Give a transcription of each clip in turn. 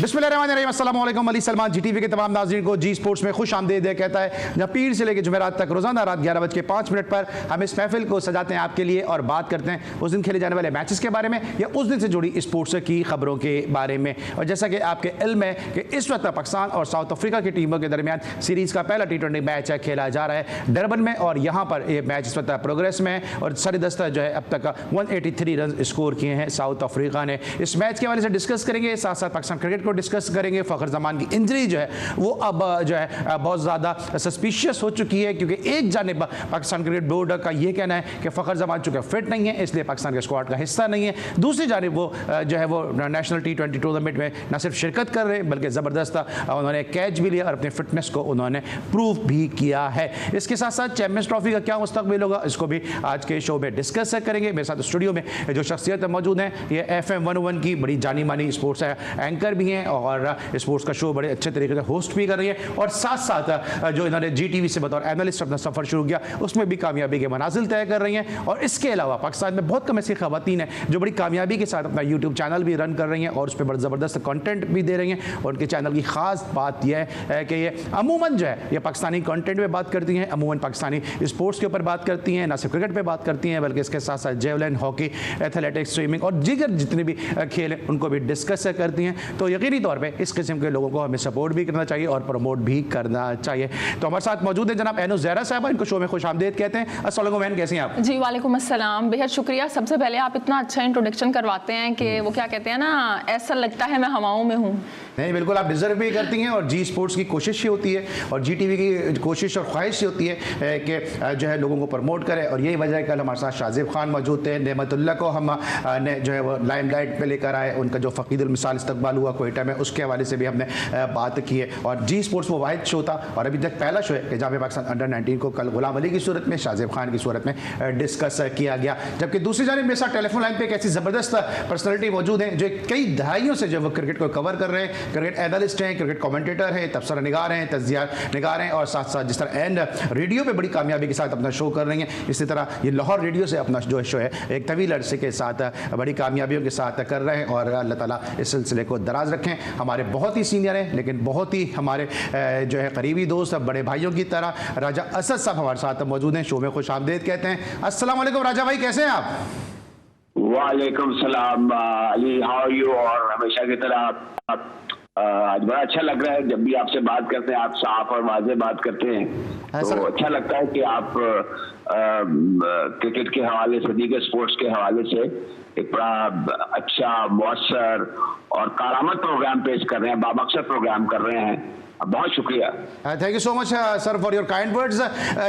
बिस्मिल्लाहिर्रहमानिर्रहीम, अस्सलाम वालेकुम। अली सलमान जीटीवी के तमाम नाज़रीन को जी स्पोर्ट्स में खुश आमदीद कहता है, जहाँ पीर से लेकर जुमेरात तक रोज़ाना रात 11:05 पर हम इस महफिल को सजाते हैं आपके लिए और बात करते हैं उस दिन खेले जाने वाले मैचेस के बारे में या उस दिन से जुड़ी स्पोर्ट्स की खबरों के बारे में। और जैसा कि आपके इल्म है कि इस वक्त पाकिस्तान और साउथ अफ्रीका की टीमों के दरमियान सीरीज़ का पहला T20 मैच खेला जा रहा है डरबन में, और यहाँ पर ये मैच इस वक्त प्रोग्रेस में है और सरदस्ता जो है अब तक 183 रन स्कोर किए हैं साउथ अफ्रीका ने। इस मैच के हवाले से डिस्कस करेंगे, साथ साथ पाकिस्तान क्रिकेट को डिस्कस करेंगे। फ़खर जमान की इंजरी जो है वो अब जो है बहुत ज़्यादा सस्पिशियस हो चुकी है, क्योंकि एक जानिब पाकिस्तान क्रिकेट बोर्ड का ये कहना है कि फ़खर जमान चूँकि फिट नहीं है इसलिए पाकिस्तान के स्क्वाड का हिस्सा नहीं है, दूसरी जानिब वो जो है वो नेशनल T20 टूर्नामेंट में न सिर्फ शिरकत कर रहे हैं बल्कि ज़बरदस्त उन्होंने कैच भी लिया और अपनी फिटनेस को उन्होंने प्रूव भी किया है। इसके साथ साथ चैम्पियंस ट्रॉफी का क्या मुस्तकबिल होगा इसको भी आज के शो में डिस्कस करेंगे। मेरे साथ स्टूडियो में जो शख्सियत मौजूद हैं, ये FM 101 की बड़ी जानी मानी स्पोर्ट्स एंकर भी हैं और स्पोर्ट्स का शो बड़े अच्छे तरीके से होस्ट भी कर रही है, और साथ साथ जो इन्होंने GTV से बतौर एनालिस्ट अपना सफ़र शुरू किया उसमें भी कामयाबी के मनाजिल तय कर रही हैं। और इसके अलावा पाकिस्तान में बहुत कम ऐसी ख़वातीन हैं जो बड़ी कामयाबी के साथ अपना YouTube चैनल भी रन कर रही हैं और उस पर बड़ा ज़बरदस्त कंटेंट भी दे रही हैं। और उनके चैनल की ख़ास बात यह है कि ये अमूमन जो है ये पाकिस्तानी कंटेंट में बात करती हैं, अमूमन पाकिस्तानी स्पोर्ट्स के ऊपर बात करती हैं, ना सिर्फ क्रिकेट पे बात करती हैं बल्कि इसके साथ साथ जेवलिन, हॉकी, एथलेटिक्स, स्विमिंग और दीगर जितने भी खेल हैं उनको भी डिस्कस करती हैं। तो यकीनी तौर पे इस किस्म के लोगों को हमें सपोर्ट भी करना चाहिए और प्रमोट भी करना चाहिए। तो हमारे साथ मौजूद है जनाब एनो ज़हरा साहबा, इनको शो में खुश आमदीद कहते हैं। अस्सलाम वालेकुम, कैसे हैं आप? जी वालेकुम अस्सलाम, बेहद शुक्रिया। सबसे पहले आप इतना अच्छा इंट्रोडक्शन करवाते हैं कि वो क्या कहते हैं ना, ऐसा लगता है मैं हवाओं में हूँ। नहीं, बिल्कुल आप डिज़र्व भी करती हैं और जी स्पोर्ट्स की कोशिश ही होती है और GTV की कोशिश और ख्वाहिश ही होती है कि जो है लोगों को प्रमोट करें। और यही वजह है कल हमारे साथ शाज़िब खान मौजूद थे, नेमतुल्लाह को हम ने जो है वो लाइमलाइट पे लेकर आए, उनका जो फ़कीदुल मिसाल इस्तकबाल हुआ कोयटा में उसके हवाले से भी हमने बात की है। और जी स्पोर्ट्स वो वाहिद शो था और अभी तक पहला शो है कि जहाँ पे पाकिस्तान अंडर-19 को कल गुलाम अली की सूरत में, शाज़िब खान की सूरत में डिस्कस किया गया। जबकि दूसरी जानिब मेरे साथ टेलीफोन लाइन पर एक ऐसी ज़बरदस्त पर्सनैलिटी मौजूद है जो कई दहाइयों से जो वो क्रिकेट को कवर कर रहे हैं, क्रिकेट एनालिस्ट हैं, क्रिकेट कमेंटेटर हैं, तबसरा निगार हैं, तज्जिया निगार हैं और साथ साथ जिस तरह एंड रेडियो पे बड़ी कामयाबी के साथ अपना शो कर रही हैं, इसी तरह ये लाहौर रेडियो से अपना जो शो है एक तवील अरसे के साथ बड़ी कामयाबियों के साथ कर रहे हैं। और अल्लाह ताला इस सिलसिले को दराज रखें। हमारे बहुत ही सीनियर हैं लेकिन बहुत ही हमारे जो है करीबी दोस्त, बड़े भाइयों की तरह राजा असद साहब हमारे साथ मौजूद हैं, शो में खुश आमदीद कहते हैं। अस्सलाम वालेकुम राजा भाई, कैसे हैं आप? वालेकुम सलाम अली, हाउ आर यू? और हमेशा की तरह आज बड़ा अच्छा लग रहा है जब भी आपसे बात करते हैं, आप साफ और वाज़ेह बात करते हैं तो अच्छा लगता है कि आप क्रिकेट के हवाले से, दीगर स्पोर्ट्स के हवाले से एक बड़ा अच्छा, मौसर और कारामद प्रोग्राम पेश कर रहे हैं, बामकसद प्रोग्राम कर रहे हैं। बहुत शुक्रिया, thank you so much sir for your kind words.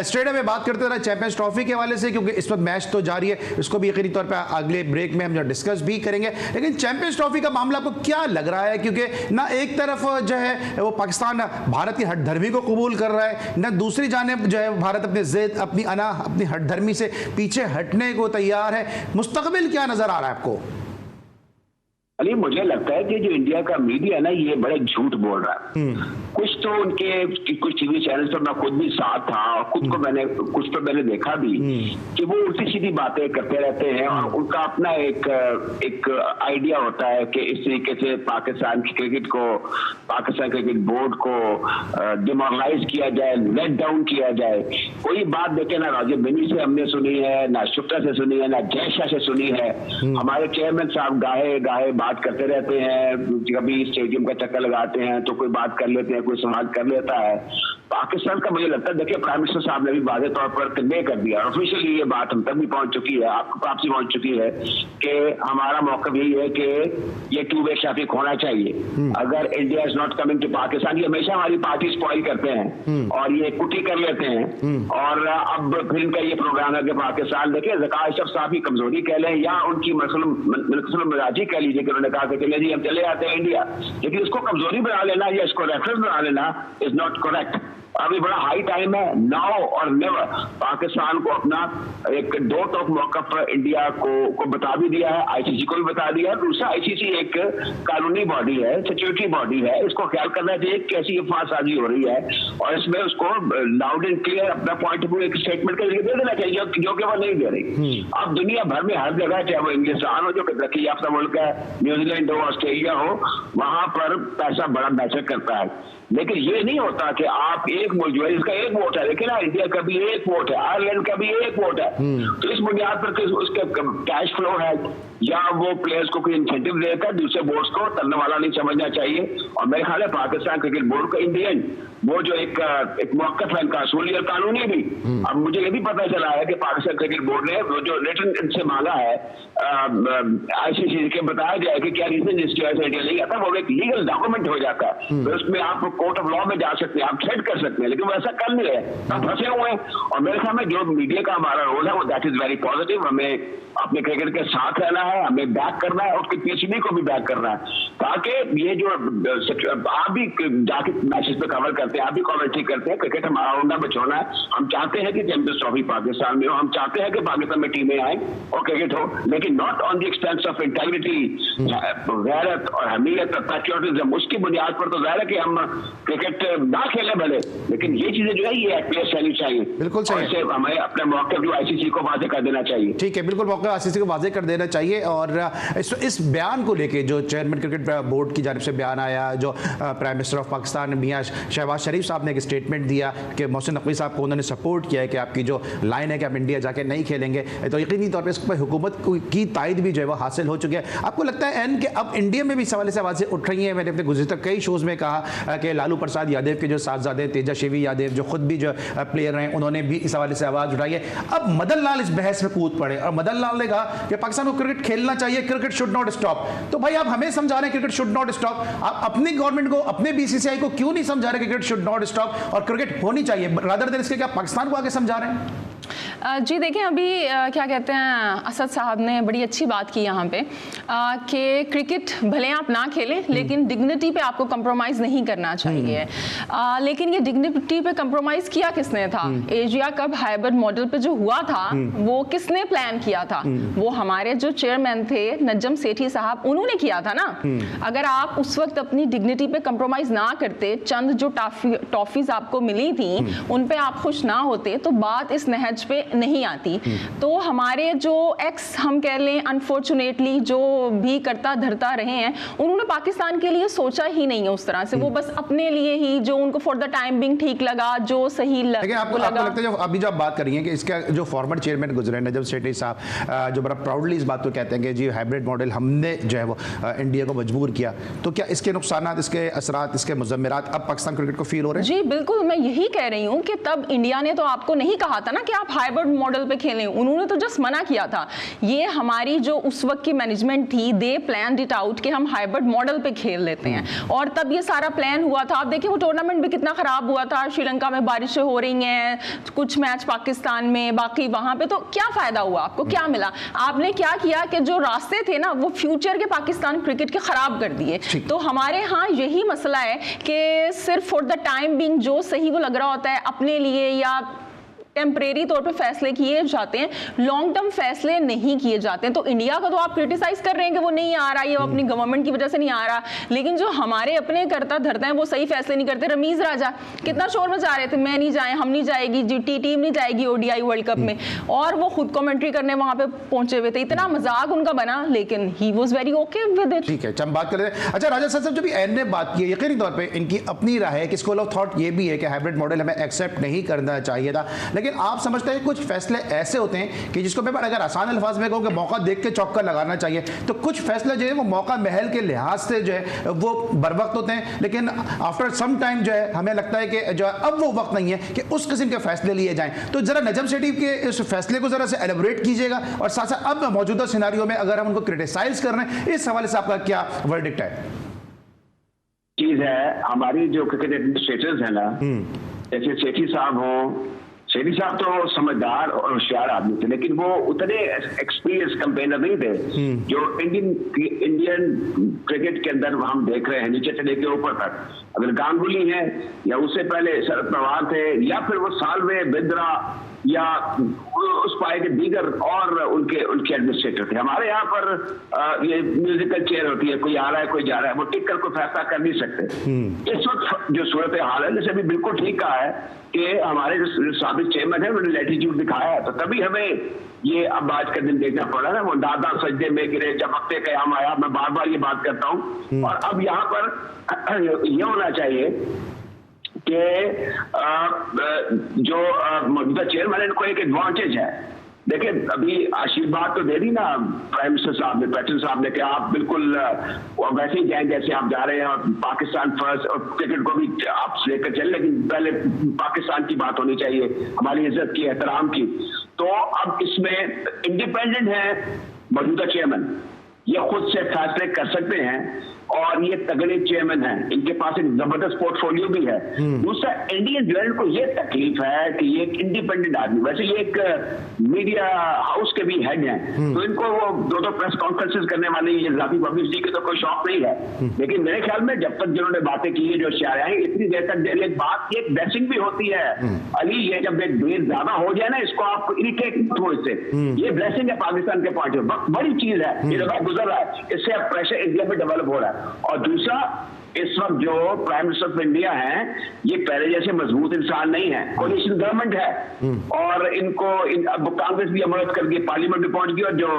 Straight में बात करते रहे चैंपियंस ट्रॉफी के हवाले से, क्योंकि इस वक्त मैच तो जारी है, इसको भी यकीनी तौर पे अगले ब्रेक में हम जो डिस्कस भी करेंगे। लेकिन चैंपियंस ट्रॉफी का मामला आपको क्या लग रहा है, क्योंकि ना एक तरफ जो है वो पाकिस्तान भारत की हठधर्मी को कबूल कर रहा है, ना दूसरी जानिब जो है भारत अपने ज़िद, अपनी हठधर्मी से पीछे हटने को तैयार है। मुस्तकबिल क्या नजर आ रहा है आपको? अली, मुझे लगता है कि जो इंडिया का मीडिया है ना, ये बड़े झूठ बोल रहा है। कुछ तो उनके कुछ टीवी चैनल पर मैं खुद भी साथ था और खुद को कुछ तो मैंने देखा भी कि वो उल्टी सीधी बातें करते रहते हैं और उनका अपना एक आइडिया होता है कि इस तरीके से पाकिस्तान की क्रिकेट को, पाकिस्तान क्रिकेट बोर्ड को डिमोरलाइज किया जाए, लेट डाउन किया जाए। कोई बात देखे ना राजीव बिनी से हमने सुनी है, ना शुक्ला से सुनी है, ना जय शाह से सुनी है। हमारे चेयरमैन साहब गाहे बात करते रहते हैं, कभी स्टेडियम का चक्कर लगाते हैं तो कोई बात कर लेते हैं, कोई समाज कर लेता है। पाकिस्तान का मुझे लगता है, देखिए प्राइम मिनिस्टर साहब ने भी वाज़ेह तौर पर कन्वे कर दिया, ऑफिशियली ये बात हम तक भी पहुंच चुकी है, आपको वापसी पहुंच चुकी है कि हमारा मौक़िफ़ यही है कि ये टू वे ट्रैफिक होना चाहिए। अगर India is not coming to Pakistan, ये हमेशा हमारी पार्टी स्पॉइल करते हैं और ये कुटी कर लेते हैं। और अब फिर इनका ये प्रोग्राम है कि पाकिस्तान, देखिए ज़का अशरफ साहब की कमजोरी कह लें या उनकी मसलम मिजाजी कह लीजिए कि उन्होंने कहा कि चले जी हम चले आते हैं इंडिया, लेकिन इसको कमजोरी बना लेना या इसको रेफरेंस बना लेना इज नॉट करेक्ट। अभी बड़ा हाई टाइम है, नाउ और नेवर। पाकिस्तान को अपना एक दो टॉप मौका पर इंडिया को बता भी दिया है, आईसीसी को भी बता दिया है। दूसरा, आईसीसी एक कानूनी बॉडी है, सिक्योरिटी बॉडी है, इसको ख्याल करना चाहिए कैसी ये फांसाजी हो रही है, और इसमें उसको लाउड एंड क्लियर अपना पॉइंट ऑफ व्यू एक स्टेटमेंट के लिए दे देना चाहिए, जो कि वो नहीं दे रही। अब दुनिया भर में हर जगह, चाहे वो इंग्लिस्तान हो जो कि तरक्की याफ्ता मुल्क है, न्यूजीलैंड हो, ऑस्ट्रेलिया हो, वहां पर पैसा बड़ा मैटर करता है। लेकिन ये नहीं होता कि आप एक मुल्क जो है इसका एक वोट है, लेकिन इंडिया का भी एक वोट है, आयरलैंड का भी एक वोट है, तो इस बुनियाद पर उसका कैश फ्लो है या वो प्लेयर्स को कोई इंसेंटिव देकर दूसरे बोर्ड्स को तरने वाला नहीं समझना चाहिए। और मेरे ख्याल है पाकिस्तान क्रिकेट बोर्ड का इंडियन वो जो एक मौक़िफ़ है इनका असूली और कानूनी भी। अब मुझे ये भी पता चला है कि पाकिस्तान क्रिकेट बोर्ड ने वो जो रिटर्न इनसे मांगा है आईसीसी के, बताया जाए कि क्या रीजन जिसकी वजह से इंडिया नहीं आता, वो एक लीगल डॉक्यूमेंट हो जाता है, तो उसमें आप कोर्ट ऑफ लॉ में जा सकते हैं, आप थ्रेड कर सकते हैं, लेकिन वो ऐसा कर नहीं है, हम फंसे हुए हैं। और मेरे ख्याल में जो मीडिया का हमारा रोल है वो दैट इज वेरी पॉजिटिव। हमें अपने क्रिकेट के साथ रहना है, हमें बैक करना है, उसके पीछे को भी बैक करना है, ताकि ये जो आप भी जाके मैचेस पे कवर करते हैं, आप भी कमेंट्री करते हैं, क्रिकेट हमारा होना बचाना है। हम चाहते हैं कि चैंपियंस ट्रॉफी पाकिस्तान में हो, हम चाहते हैं कि पाकिस्तान में टीमें आए और क्रिकेट हो, लेकिन not on the expense of integrity, गैरत और हमीयत और पैट्रियोटिज्म। उसकी बुनियाद पर तो जाहिर है कि हम क्रिकेट ना खेले भले, लेकिन ये चीजें जो है ये एटलीस्ट रहनी चाहिए। बिल्कुल सही है। हमें अपने मौके जो आईसीसी को वाजे कर देना चाहिए। ठीक है, बिल्कुल मौका आईसीसी को वाजे कर देना चाहिए। और इस बयान को लेके जो चेयरमैन क्रिकेट बोर्ड की जानिब से बयान आया, जो प्राइम मिनिस्टर ऑफ पाकिस्तान मियां शहबाज शरीफ साहब ने एक स्टेटमेंट दिया कि मोहसिन नकवी साहब को उन्होंने सपोर्ट किया है कि आपकी जो लाइन है कि आप इंडिया जाके नहीं खेलेंगे, तो यकीनी तौर पर इस पर हुकूमत की तायद भी जो है वो हासिल हो चुकी है। आपको लगता है एन कि अब इंडिया में भी सवाल से आवाज़ें उठ रही हैं? मैंने अपने गुज़िश्ता कई शोज़ में कहा कि लालू प्रसाद यादव के जो साहबजादे तेजस्वी यादव जो खुद भी जो प्लेयर हैं, उन्होंने भी इस हवाले से आवाज़ उठाई है। अब मदन लाल इस बहस में कूद पड़े और मदन लाल ने कहा कि पाकिस्तान को क्रिकेट खेलना चाहिए, क्रिकेट शुड नॉट स्टॉप। तो भाई आप हमें समझा रहे हैं क्रिकेट शुड नॉट स्टॉप, आप अपनी गवर्नमेंट को, अपने बीसीसीआई को क्यों नहीं समझा रहे क्रिकेट शुड नॉट स्टॉप और क्रिकेट होनी चाहिए, रादर देन इसके क्या पाकिस्तान को आगे समझा रहे हैं? जी देखिए, अभी क्या कहते हैं, असद साहब ने बड़ी अच्छी बात की यहाँ पे कि क्रिकेट भले आप ना खेलें लेकिन डिग्निटी पे आपको कंप्रोमाइज़ नहीं करना चाहिए। लेकिन ये डिग्निटी पे कंप्रोमाइज़ किया किसने था? एशिया कप हाइब्रिड मॉडल पे जो हुआ था वो किसने प्लान किया था? वो हमारे जो चेयरमैन थे नजम सेठी साहब, उन्होंने किया था ना। अगर आप उस वक्त अपनी डिग्निटी पे कंप्रोमाइज़ ना करते, चंद जो टॉफीज आपको मिली थी उन पे आप खुश ना होते, तो बात इस नहज पे नहीं आती। तो हमारे जो एक्स हम कह लें अनफॉर्चुनेटली जो भी करता धरता रहे हैं, उन्होंने पाकिस्तान के लिए सोचा ही नहीं है उस तरह से। वो बस अपने लिए ही जो उनको फॉर द टाइम बिंग ठीक लगा, जो सही लगा। आपको लगता है जो अभी जो आप बात कर रही हैं कि इसका जो फॉर्मर चेयरमैन गुजरे नजम सेठी साहब, जो बड़ा प्राउडली इस बात को कहते हैं कि जी हाइब्रिड मॉडल हमने जो है वो इंडिया को मजबूर किया, तो क्या इसके नुकसानात, इसके असरात, इसके मुज़म्मिरात अब पाकिस्तान क्रिकेट को फील हो रहे हैं? जी बिल्कुल, मैं यही कह रही हूँ कि तब इंडिया ने तो आपको नहीं कहा था ना कि आप हाइब्रिड मॉडल पे खेलें, उन्होंने तो जस्ट मना किया था। ये हमारी जो उस वक्त की मैनेजमेंट थी, दे प्लान इट आउट कि हम हाइब्रिड मॉडल पे खेल लेते हैं, और तब ये सारा प्लान हुआ था। आप देखिए वो टूर्नामेंट भी कितना खराब हुआ था, श्रीलंका में बारिशें हो रही हैं, कुछ मैच पाकिस्तान में, बाकी वहां पे, तो क्या फायदा हुआ? आपको क्या मिला? आपने क्या किया कि जो रास्ते थे ना वो फ्यूचर के पाकिस्तान क्रिकेट के खराब कर दिए। तो हमारे यहाँ यही मसला है कि सिर्फ फॉर द टाइम बिंग जो सही वो लग रहा होता है अपने लिए, या टेम्परेरी तौर पे फैसले किए जाते हैं, लॉन्ग टर्म फैसले नहीं किए जाते हैं। तो इंडिया का तो आप क्रिटिसाइज कर रहे हैं कि वो नहीं आ रहा, ये अपनी गवर्नमेंट की वजह से नहीं आ रहा, लेकिन जो हमारे अपने करता धरता हैं वो सही फैसले नहीं करते। रमीज राजा कितना शोर मचा रहे थे, मैं नहीं जाए, हम नहीं जाएगी, जीटी टीम नहीं जाएगी ओडीआई वर्ल्ड कप में, और वो खुद कमेंट्री करने वहां पे पहुंचे हुए थे। इतना मजाक उनका बना, लेकिन he was very okay with it. ठीक है, हम बात कर रहे हैं। अच्छा राजा साहब, जो भी एन ने बात की है, यकीनी तौर पर इनकी अपनी राय है कि स्कूल ऑफ थॉट ये भी है कि हाइब्रिड मॉडल हमें एक्सेप्ट नहीं करना चाहिए था, लेकिन आप समझते हैं कुछ फैसले ऐसे होते हैं कि जिसको मैं अगर आसान अल्फाज में कहूँ कि मौका देख के चौका लगाना चाहिए, तो कुछ फैसले जो है वो मौका महल के लिहाज से जो है वो बर वक्त होते हैं, लेकिन आफ्टर सम टाइम जो है हमें लगता है कि जो है अब वो वक्त नहीं है कि उस किस्म के फैसले लिए जाएं। तो जरा नजम सेठी के इस फैसले को जरा से एलिब्रेट कीजिएगा, और साथ साथ अब मौजूदा सिनारियो में अगर हम उनको क्रिटिसाइज कर रहे हैं, इस हवाले से आपका क्या वर्डिक्ट है? चीज है, हमारी जो क्रिकेट एडमिनिस्ट्रेटर्स है ना, जैसे सेठी साहब हो, शेरी साहब तो समझदार और होशियार आदमी थे, लेकिन वो उतने एक्सपीरियंस कैंपेनर नहीं थे जो इंडियन क्रिकेट के अंदर हम देख रहे हैं नीचे से लेके ऊपर तक। अगर गांगुली है या उससे पहले शरद पवार थे या फिर वो सालवे, बिंद्रा या उस पाए के दीगर और उनके एडमिनिस्ट्रेटर थे। हमारे यहाँ पर ये म्यूजिकल चेयर होती है, कोई आ रहा है कोई जा रहा है, वो टिक कर कोई फैसला कर नहीं सकते। इस वक्त जो सूरत हाल है, जैसे अभी बिल्कुल ठीक कहा है कि हमारे जो साबिक चेयरमैन है उन्होंने लैटिट्यूड दिखाया है, तो तभी हमें ये अब आज का दिन देखना पड़ा ना। वो दादा सजदे में गिरे चमकते कयाम आया, मैं बार बार ये बात करता हूँ। और अब यहाँ पर यह होना चाहिए कि जो मौजूदा चेयरमैन को एक एडवांटेज है। देखिए अभी आशीर्वाद तो दे दी ना प्राइम मिनिस्टर साहब ने, पैटर्न साहब ने, कि आप बिल्कुल वैसे ही जाएं जैसे आप जा रहे हैं, और पाकिस्तान फर्स्ट, और क्रिकेट को भी आप लेकर चले, लेकिन पहले पाकिस्तान की बात होनी चाहिए, हमारी इज्जत की, एहतराम की। तो अब इसमें इंडिपेंडेंट है मौजूदा चेयरमैन, ये खुद से फैसले कर सकते हैं और ये तगड़े चेयरमैन हैं, इनके पास एक जबरदस्त पोर्टफोलियो भी है। दूसरा, इंडियन जर्नल को ये तकलीफ है कि ये एक इंडिपेंडेंट आदमी, वैसे ये एक मीडिया हाउस के भी हेड हैं, तो इनको वो दो प्रेस कॉन्फ्रेंसेस करने वाले ये जाती पब्लिसिटी के तो कोई शौक नहीं है। लेकिन मेरे ख्याल में जब तक जिन्होंने बातें की है, जो शेयर आए, इतनी देर तक एक बात, एक ब्लेसिंग भी होती है अली, ये जब एक देर ज्यादा हो जाए ना, इसको आप इरिटेट मत हो इससे, ये ब्लेसिंग है पाकिस्तान के पॉइंट ऑफ, बड़ी चीज है, ये दफा गुजर रहा है, इससे अब प्रेशर इंडिया में डेवलप हो रहा है। और दूसरा, इस वक्त जो प्राइम मिनिस्टर ऑफ इंडिया हैं, ये पहले जैसे मजबूत इंसान नहीं है, कोलिशन गवर्नमेंट है, और इनको अब कांग्रेस भी मदद करके पार्लियामेंट में पहुंच गई, और जो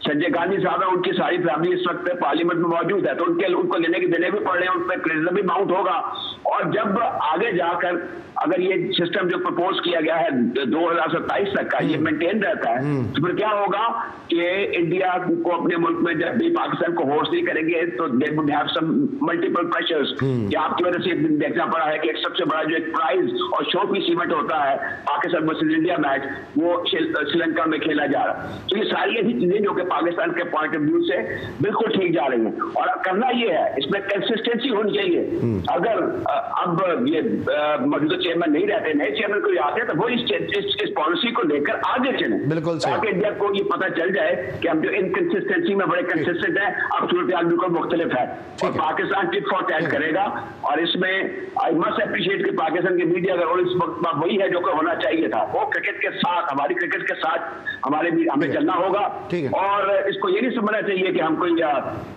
संजय गांधी साहब है उनकी सारी फैमिली इस वक्त पार्लियामेंट में मौजूद है, तो उनको लेने के देने भी पड़ रहे हैं, उन पर क्रिटिसिज्म भी माउंट होगा। और जब आगे जाकर अगर ये सिस्टम जो प्रपोज किया गया है 2027 तक का, ये मेंटेन रहता है, तो फिर क्या होगा कि इंडिया को अपने मुल्क में जब भी पाकिस्तान को होस्ट नहीं करेंगे, तो they would have some multiple pressures, कि आपकी वजह से देखना पड़ा है कि एक सबसे बड़ा जो एक प्राइज और शो पीस इवेंट होता है पाकिस्तान वर्सेस इंडिया मैच, वो श्रीलंका में खेला जा रहा है। तो ये सारी ऐसी चीजें जो कि पाकिस्तान के पॉइंट ऑफ व्यू से बिल्कुल ठीक जा रही है, और करना ये है, इसमें कंसिस्टेंसी होनी चाहिए। अगर अब ये मौजूदा चेयरमैन नहीं रहते, नए चेयरमैन कोई आते हैं, तो वो इस पॉलिसी को लेकर आगे चले, बिल्कुल ताकि इंडिया को ये पता चल जाए कि हम जो इनकंसिस्टेंसी में बड़े कंसिस्टेंट है, अब सूरत हाल बिल्कुल मुख्तलिफ है, और पाकिस्तान टिट फॉर टैट करेगा। और इसमें आई मस्ट अप्रिशिएट कि पाकिस्तान की मीडिया अगर इस वक्त वही है जो कि होना चाहिए था, वो क्रिकेट के साथ, हमारी क्रिकेट के साथ हमें चलना होगा। और इसको ये नहीं समझना चाहिए कि हम कोई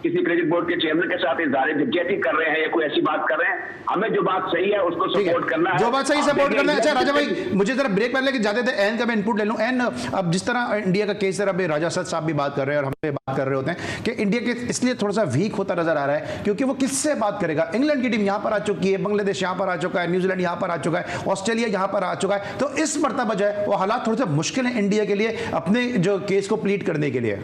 किसी क्रिकेट बोर्ड के चेयरमैन के साथ इज़हार यकजहती कर रहे हैं या कोई ऐसी बात कर रहे हैं। हमें जो बात सही है उसको सपोर्ट करना है, जो बात सही सपोर्ट करना है। अच्छा राजा भाई, मुझे जरा ब्रेक पहले लेके जाते थे, एन का मैं इनपुट ले लूं। एन, अब जिस तरह इंडिया का केस है, राजा असद साहब भी बात कर रहे हैं और हम भी बात कर रहे होते हैं कि इंडिया के इसलिए थोड़ा सा वीक होता नजर आ रहा है क्योंकि वो किससे बात करेगा। इंग्लैंड की टीम यहां पर आ चुकी है, बांग्लादेश यहां पर आ चुका है, न्यूजीलैंड यहां पर आ चुका है, ऑस्ट्रेलिया यहां पर आ चुका है, तो इस मर्तबा जो है वो हालात थोड़े से मुश्किल है इंडिया के लिए अपने जो केस को प्लीड करने के लिए।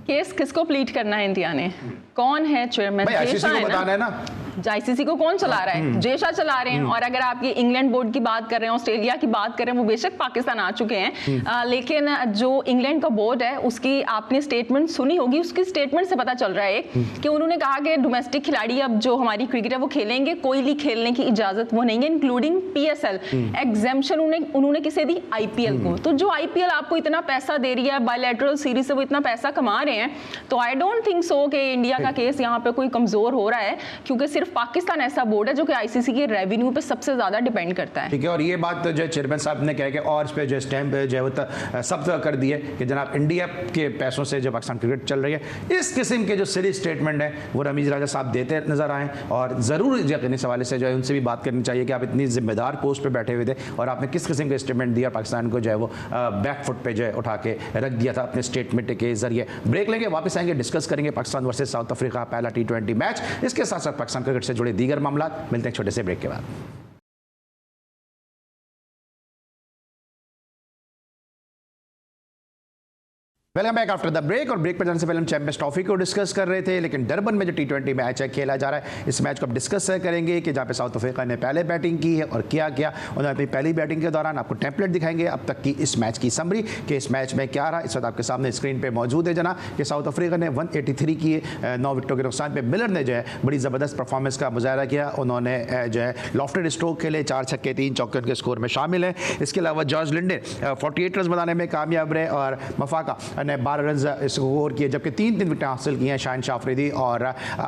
केस किसको प्लीड करना है इंडिया ने? कौन है चेयरमैन? आईसीसी को बताना है ना, आईसीसी को कौन चला रहा है? जेशा चला रहे हैं। और अगर आप ये इंग्लैंड बोर्ड की बात कर रहे हैं, ऑस्ट्रेलिया की बात कर रहे हैं, वो बेशक पाकिस्तान आ चुके हैं, लेकिन जो इंग्लैंड का बोर्ड है उसकी आपने स्टेटमेंट सुनी होगी, उसकी स्टेटमेंट से पता चल रहा है कि उन्होंने कहा कि डोमेस्टिक खिलाड़ी अब जो हमारी क्रिकेट है वो खेलेंगे, कोई लीग खेलने की इजाजत वो नहीं है, इंक्लूडिंग PSL। एग्जेम्पशन उन्होंने किसे दी? IPL को। तो जो IPL आपको इतना पैसा दे रही है, बायलैटरल सीरीज से वो इतना पैसा कमा रहे हैं, तो आई डोंट थिंक सो कि इंडिया का केस यहाँ पे कोई कमजोर हो रहा है, क्योंकि सिर्फ पाकिस्तान ऐसा बोर्ड है जो कि आईसीसी के रेवेन्यू पे सबसे ज्यादा डिपेंड करता है। ठीक है, और ये बात जो चेयरमैन साहब ने कहा कि और इस पे जो स्टैंप जो है सख्त कर दिए कि जनाब इंडिया के पैसों से जो पाकिस्तान क्रिकेट चल रही है, इस किस्म के जो सीधी स्टेटमेंट है वो रमीज राजा साहब देते नजर आए। और ज़रूर यकीनी सवाल से जो है उनसे भी बात करनी चाहिए कि आप इतनी जिम्मेदार पोस्ट पर बैठे हुए थे और आपने किस किस्म का स्टेटमेंट दिया, पाकिस्तान को जो है वो बैक फुट पे जो है उठा के रख दिया था अपने स्टेटमेंट के जरिए। ब्रेक लेंगे, वापस आएंगे, डिस्कस करेंगे पाकिस्तान वर्सेस साउथ अफ्रीका पहला T20 मैच, इसके साथ साथ पाकिस्तान क्रिकेट से जुड़े दीगर मामला। मिलते हैं छोटे से ब्रेक के बाद। Welcome back after the break. और ब्रेक पर जाने से पहले हम चैंपियंस ट्रॉफी को डिस्कस कर रहे थे, लेकिन डरबन में जो T20 मैच है खेला जा रहा है, इस मैच को अब डिस्कस करेंगे कि जहाँ पे साउथ अफ्रीका ने पहले बैटिंग की है और क्या किया। उन्होंने अपनी पहली बैटिंग के दौरान आपको टेम्पलेट दिखाएंगे अब तक की इस मैच की समरी कि इस मैच में क्या रहा। इस वक्त आपके सामने स्क्रीन पर मौजूद है जना कि साउथ अफ्रीका ने 183 किए 9 विकेटों के नुकसान पर। मिलर ने जो है बड़ी ज़बरदस्त परफॉर्मेंस का मुजाहरा किया। उन्होंने जो है लॉफ्टेड स्ट्रोक खेले, 4 छक्के 3 चौके उनके स्कोर में शामिल हैं। इसके अलावा जॉर्ज लिंडे 48 रन बनाने में कामयाब रहे और मफाका ने 12 रन स्कोर किए, जबकि 3 विकेटें हासिल की हैं शाहिन शाह अफरीदी और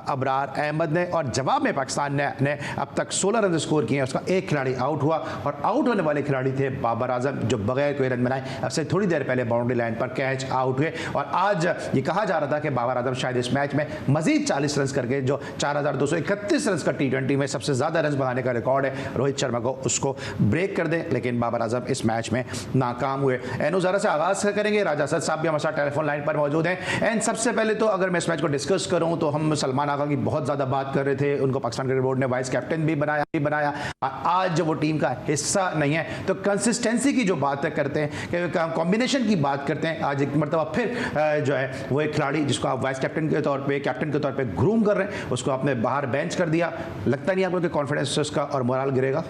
अबरार अहमद ने। और जवाब में पाकिस्तान ने अब तक 16 रन स्कोर किए हैं। उसका एक खिलाड़ी आउट हुआ और आउट होने वाले खिलाड़ी थे बाबर आजम, जो बगैर कोई रन बनाए अब से थोड़ी देर पहले बाउंड्री लाइन पर कैच आउट हुए। और आज ये कहा जा रहा था कि बाबर आजम शायद इस मैच में मजीद 40 रन करके जो 4231 रन का T20 में सबसे ज़्यादा रन बनाने का रिकॉर्ड है रोहित शर्मा को, उसको ब्रेक कर दें, लेकिन बाबर आजम इस मैच में नाकाम हुए। एनो ज़रा से आगाज़ करेंगे। राजा असद साहब भी हमारे साथ टेलीफोन लाइन पर मौजूद हैं। एंड सबसे पहले तो अगर मैं इस मैच को डिस्कस करूं तो हम सलमान आगा की बहुत ज़्यादा बात कर रहे थे। उनको पाकिस्तान क्रिकेट बोर्ड ने वाइस कैप्टन भी बनाया। आज जब वो टीम का हिस्सा नहीं है तो कंसिस्टेंसी की जो बात करते हैं, कॉम्बिनेशन की बात करते हैं, आज एक मरतबा फिर जो है वो एक खिलाड़ी जिसको आप वाइस कैप्टन के तौर पर कैप्टन के तौर पर ग्रूम कर रहे हैं, उसको आपने बाहर बेंच कर दिया। लगता नहीं आपको कि कॉन्फिडेंस उसका और मोरल गिरेगा?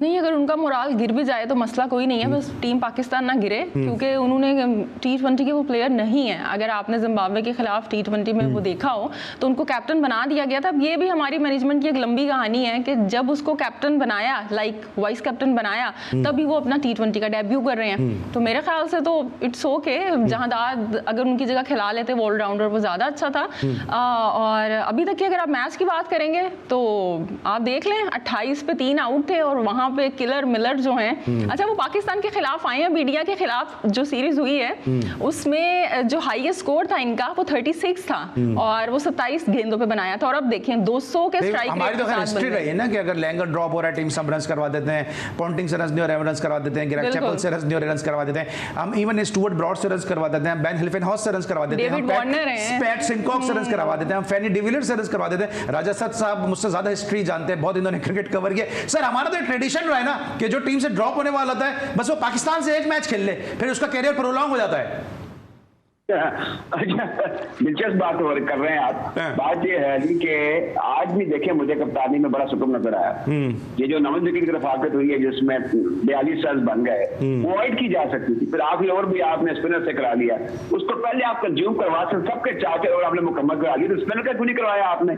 नहीं, अगर उनका मोराल गिर भी जाए तो मसला कोई नहीं है, बस टीम पाकिस्तान ना गिरे, क्योंकि उन्होंने T20 के वो प्लेयर नहीं है। अगर आपने जिम्बाब्वे के खिलाफ T20 में वो देखा हो तो उनको कैप्टन बना दिया गया था। अब ये भी हमारी मैनेजमेंट की एक लंबी कहानी है कि जब उसको कैप्टन बनाया, लाइक वाइस कैप्टन बनाया, तभी वो अपना T20 का डेब्यू कर रहे हैं। तो मेरे ख्याल से तो इट्स ओके, जहांदाद अगर उनकी जगह खिला लेते वो ऑलराउंडर, वो ज़्यादा अच्छा था। और अभी तक की अगर आप मैच की बात करेंगे तो आप देख लें 28 पे 3 आउट थे और वहाँ पे किलर मिलर जो हैं, अच्छा वो पाकिस्तान के खिलाफ आए हैं, बीडिया के खिलाफ जो सीरीज हुई है उसमें जो हाईएस्ट स्कोर था इनका वो 36 था और वो 27 गेंदों पे बनाया था। और अब देखें 200 के स्ट्राइक रेट हमारी तो हिस्ट्री रही है ना कि अगर लैंगर ड्रॉप हो रहा है टीम सब रन करवा देते हैं, पॉन्टिंग से रन नहीं हो रहे रन करवा देते हैं, ग्रेग चैपल से रन नहीं हो रहे रन करवा देते हैं, हम इवन स्टुअर्ट ब्रॉड से रन करवा देते हैं, बेन हिल्फेनहॉस से रन करवा देते हैं, पैट सिनकॉक से रन करवा देते हैं, हम फैनी डिविलियर्स से रन करवा देते हैं। राजा सद साहब मुझसे ज्यादा हिस्ट्री जानते हैं, बहुत इन्होंने क्रिकेट कवर किया। सर हमारा तो ट्रेडिशन रहा है ना कि जो टीम से ड्रॉप होने वाला होता है बस वो पाकिस्तान से एक मैच खेल ले, फिर उसका कैरियर प्रोलॉन्ग हो जाता है। दिलचस्प बात कर रहे हैं आप। बात ये है कि आज भी देखें मुझे कप्तानी में बड़ा सुकून नजर आया। ये जो 9 विकेट की रफाकत हुई है जिसमें 42 रन बन गए, वो अवॉइड की जा सकती थी। फिर आखिरी ओवर भी आपने स्पिनर से करा लिया, उसको पहले आप कंज्यूम करवा सकते, सबके 4 ओवर आपने मुकम्मल करा लिया, तो स्पिनर का क्यों नहीं करवाया आपने?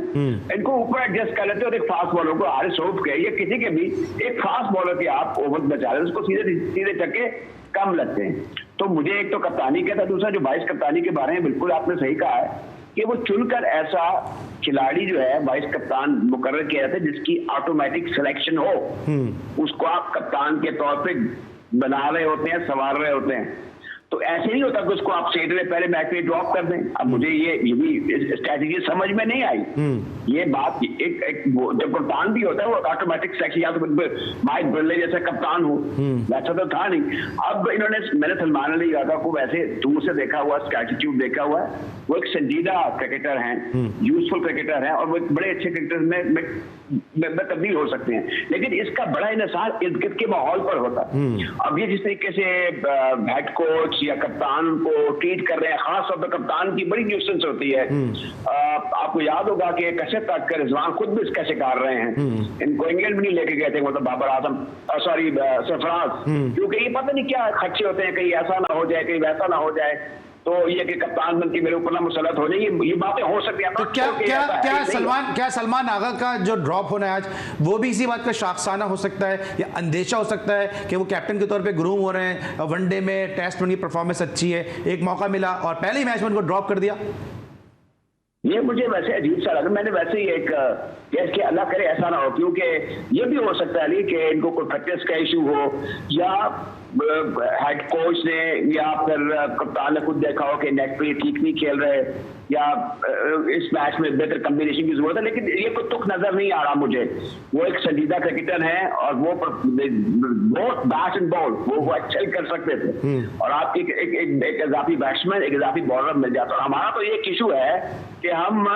इनको ऊपर एडजस्ट कर लेते और एक फास्ट बॉलर को हारिस रऊफ के या किसी के भी एक फास्ट बॉलर के आप ओवर बचा रहे, उसको सीधे चक्के कम लगते हैं। तो मुझे एक तो कप्तानी का था, दूसरा जो वाइस कप्तानी के बारे में बिल्कुल आपने सही कहा है कि वो चुनकर ऐसा खिलाड़ी जो है वाइस कप्तान मुकर्रर किया जाता है जिसकी ऑटोमेटिक सिलेक्शन हो, उसको आप कप्तान के तौर पे बना रहे होते हैं, संवार रहे होते हैं। तो ऐसे नहीं होता कि उसको आप स्टेट में पहले मैच में ड्रॉप कर दें। अब मुझे ये भी स्ट्रैटेजी समझ में नहीं आई। ये बात एक जब कप्तान भी होता है वो ऑटोमेटिक सिलेक्शन, या तो माइक बिरले जैसा कप्तान हो, वैसा तो था नहीं। अब मैंने सलमान अली यादव को वैसे दूर से देखा हुआ, एटीट्यूड देखा हुआ है, वो एक संजीदा क्रिकेटर हैं, यूजफुल क्रिकेटर हैं और वो बड़े अच्छे क्रिकेटर में तब्दील हो सकते हैं, लेकिन इसका बड़ा इन्हिसार इर्द गिर्द के माहौल पर होता है। अब ये जिस तरीके से हेड कोच या कप्तान को ट्रीट कर रहे हैं, खास तौर पर कप्तान की बड़ी न्यूसेंस होती है। आपको याद होगा कि कैसे तक कर रिजवान खुद भी इसका शिकार रहे हैं। इनको इंग्लैंड भी नहीं लेके गए थे, मतलब बाबर आजम सॉरी सरफराज, क्योंकि ये पता नहीं क्या खर्चे होते हैं, कहीं ऐसा ना हो जाए, कहीं वैसा ना हो जाए, तो ये कि कप्तान बन के मेरे ऊपर ना मुसलत हो जाए, ये बातें हो सकती हैं। तो क्या सलमान आगा का जो ड्रॉप होना है आज, वो भी इसी बात का शाखसाना हो सकता है या अंदेशा हो सकता है कि वो कैप्टन के तौर पे ग्रूम हो रहे हैं, वनडे में टेस्ट में उनकी परफॉर्मेंस अच्छी है, एक मौका मिला और पहले ही मैच में उनको ड्रॉप कर दिया? ये मुझे वैसे अजीब सा लगा। मैंने वैसे ही एक केस के अल्लाह करे ऐसा ना हो, क्योंकि ये भी हो सकता है कि इनको कोई फिटनेस का इशू हो या हेड कोच ने या फिर कप्तान ने खुद देखा हो कि नेट पे ठीक नहीं खेल रहे या इस मैच में बेहतर कॉम्बिनेशन की जरूरत है, लेकिन ये कोई तुक नजर नहीं आ रहा मुझे। वो एक संजीदा क्रिकेटर है और वो बहुत बैट एंड बॉल वो एक्सेल कर सकते थे और आपकी एक इजाफी बैट्समैन, एक इजाफी बॉलर मिल जाता। और हमारा तो ये एक इशू है कि हम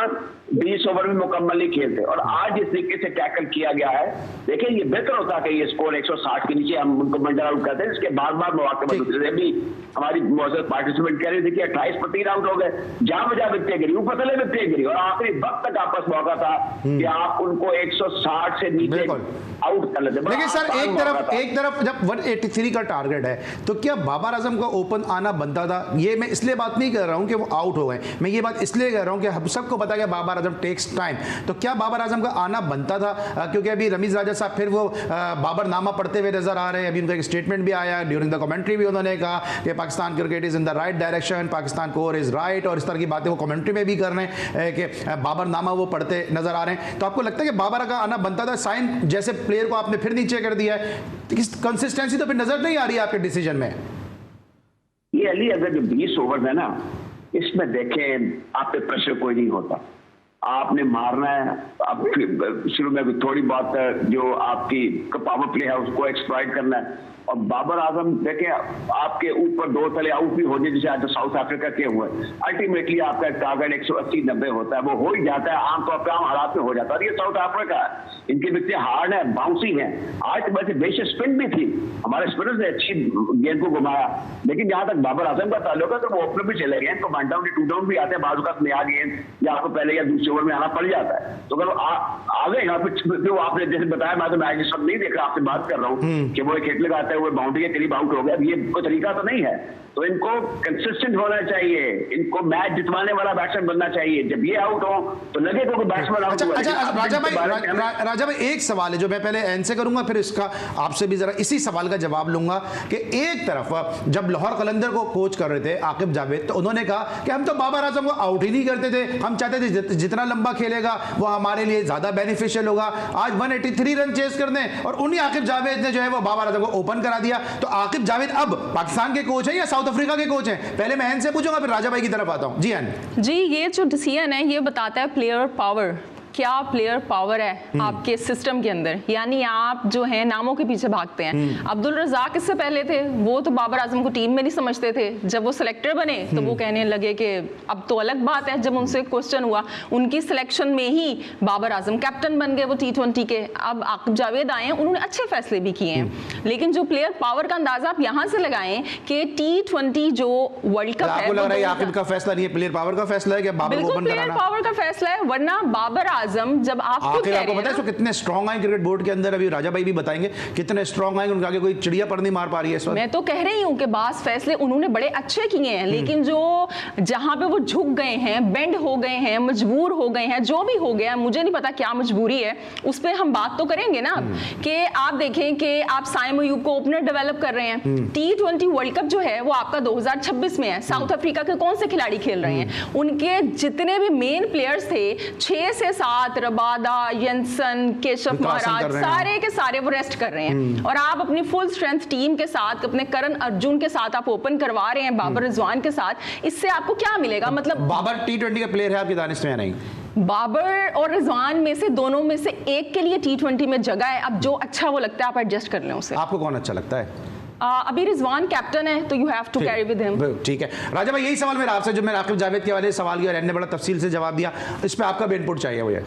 20 ओवर में मुकम्मल नहीं खेलते और आज जिस तरीके से टैकल किया गया है, देखिए ये बेहतर होता कि ये स्कोर 160 के नीचे हम उनको मंडल आउट करते हैं, इसके बार बार मौके पर उतरे। अभी हमारी पार्टिसिपेंट कह रहे थे कि 28 पर 3 आउट हो गए, जहां बजा विकेट गिरी, ऊपर तले विकेट गिरी, और आखिरी वक्त तक आपस मौका था कि आप उनको 160 से नीचे आउट कर लेते। लेकिन सर एक तरफ जब 183 का टारगेट है तो क्या बाबर आजम का ओपन आना बनता था? ये मैं इसलिए बात नहीं कर रहा हूं कि वो आउट हो गए, मैं ये बात इसलिए कह रहा हूं कि हम सबको पता है बाबर आजम टेक्स टाइम, तो क्या बाबर आजम का आना बनता था? क्योंकि अभी रमीज राजा साहब फिर वो बाबर नामा पढ़ते हुए नजर आ रहे हैं। अभी उनका एक स्टेटमेंट भी आया ड्यूरिंग द कमेंट्री, भी उन्होंने कहा कि Pakistan cricket is in the right direction, Pakistan core is right, और इस तरह की बातें वो कमेंट्री में भी कर रहे हैं कि बाबर नामा वो पढ़ते नजर आ रहे हैं। तो आपको लगता है कि बाबर का आना बनता था? साइन जैसे प्लेयर को आपने फिर नीचे कर दिया है, कंसिस्टेंसी तो फिर नजर नहीं आ रही है आपके डिसीजन में। ये अली, अगर जो 20 ओवर है ना, इसमें देखें आप पे प्रेशर कोई नहीं होता, आपने मारना है। आप शुरू में थोड़ी बहुत जो आपकी पावर प्ले है उसको एक्सप्लॉइट करना है, और बाबर आजम देखें आपके ऊपर 2 तले आउट भी हो जाए, जैसे आज साउथ अफ्रीका के हुए, अल्टीमेटली आपका टारगेट 180-90 होता है, वो हो ही जाता है आमतौर पर, आम हालात में हो जाता है। और ये साउथ अफ्रीका है, इनके बच्चे हार्ड है, बाउंसी है। आज तो वैसे बेशक स्पिन भी थी, हमारे स्पिनर्स ने अच्छी गेंद को घुमाया, लेकिन जहां तक बाबर आजम का ताल्लुक है तो वो ओपनर भी चले गए, तो 1 डाउन 2 डाउन भी आते हैं, बाजू का नया गेंद या आपको पहले या दूसरे ओवर में आना पड़ जाता है। तो अगर आ गए यहाँ फिर आपने जैसे बताया, मैं तो मैच सब नहीं देख रहा, आपसे बात कर रहा हूँ कि वो एक हिट लगाते हुए बाउंड्री के करीब आउट हो गया, ये कोई तरीका तो नहीं है। तो इनको कंसिस्टेंट होना चाहिए, इनको मैच जितवाने वाला बैट्समैन बनना चाहिए। जब ये आउट हो तो लगे तो बैट्समैन आउट हुआ। राजा भाई एक सवाल है जो मैं पहले एन से करूंगा, फिर इसका आपसे भी जरा इसी सवाल का जवाब लूंगा कि एक तरफ जब लाहौर कलंदर को कोच कर रहे थे आकिब जावेद, तो उन्होंने कहा कि हम तो बाबर आजम को आउट ही नहीं करते थे, हम चाहते थे जितना लंबा खेलेगा वो हमारे लिए ज्यादा बेनिफिशियल होगा। आज 183 रन चेस कर दें और उन्हीं आकिब जावेद ने जो है वो बाबर आजम को ओपन करा दिया। तो आकिब जावेद अब पाकिस्तान के कोच हैं या साउथ अफ्रीका के कोच हैं? पहले मैं एन से पूछूंगा, फिर राजा भाई की तरफ आता हूं। जी एन जी, ये जो डिसीजन है ये बताता है प्लेयर पावर, क्या प्लेयर पावर है आपके सिस्टम के अंदर, यानी आप जो है नामों के पीछे भागते हैं। अब्दुल रज़ाक इससे पहले थे, वो तो बाबर आजम को टीम में नहीं समझते थे, जब वो सिलेक्टर बने तो वो कहने लगे कि अब तो अलग बात है। जब उनसे क्वेश्चन हुआ, उनकी सिलेक्शन में ही बाबर आजम कैप्टन बन गए वो T20 के। अब आकिब जावेद आए हैं, उन्होंने अच्छे फैसले भी किए हैं, लेकिन जो प्लेयर पावर का अंदाजा आप यहाँ से लगाएं कि T20 जो वर्ल्ड कप है, आपको लग रहा है आकिब का फैसला नहीं है, प्लेयर पावर का फैसला है कि बाबर को ओपन कराना? प्लेयर पावर का फैसला है, वरना बाबर आजम जब आप आपको पता है कितने स्ट्रॉन्ग आए क्रिकेट बोर्ड के अंदर, अभी राजा भाई भी बताएंगे कितने स्ट्रॉन्ग आए, उनके आगे कोई चिड़िया पर नहीं मार पा रही है इस वक्त। मैं तो कह रही हूं कि बास फैसले उन्होंने बड़े अच्छे किए हैं, लेकिन जो जहां पे वो झुक गए हैं, बेंड हो गए हैं, मजबूर हो गए हैं, जो भी हो गया, मुझे नहीं पता क्या मजबूरी है, उस पर हम बात तो करेंगे ना। कि आप देखें कि आप साइम अयूब को ओपनर डेवलप कर रहे हैं। T20 वर्ल्ड कप जो है वो आपका 2026 में है, साउथ अफ्रीका के कौन से खिलाड़ी खेल रहे हैं? उनके जितने भी मेन प्लेयर्स थे 6 से 7, रबादा, यंसन, केशव महाराज, सारे के सारे वो रेस्ट कर रहे हैं, और आप अपनी फुल स्ट्रेंथ टीम के साथ, अपने करण अर्जुन के साथ आप ओपन करवा रहे हैं, बाबर रिजवान के साथ। इससे आपको क्या मिलेगा? मतलब बाबर T20 का प्लेयर है आपकी दानिश में नहीं? बाबर और रिजवान में से दोनों में से एक के लिए T20 में जगह है। अब जो अच्छा वो लगता है आप एडजस्ट कर लें उसे। आपको कौन अच्छा लगता है? अभी रिजवान कैप्टन है तो you have to carry with him. ठीक है राजा भाई, यही सवाल मेरा आपसे, जो मैंने आकिब जावेद के वाले सवाल किया, ने बड़ा तफसील से जवाब दिया, इस पे आपका भी इनपुट चाहिए मुझे।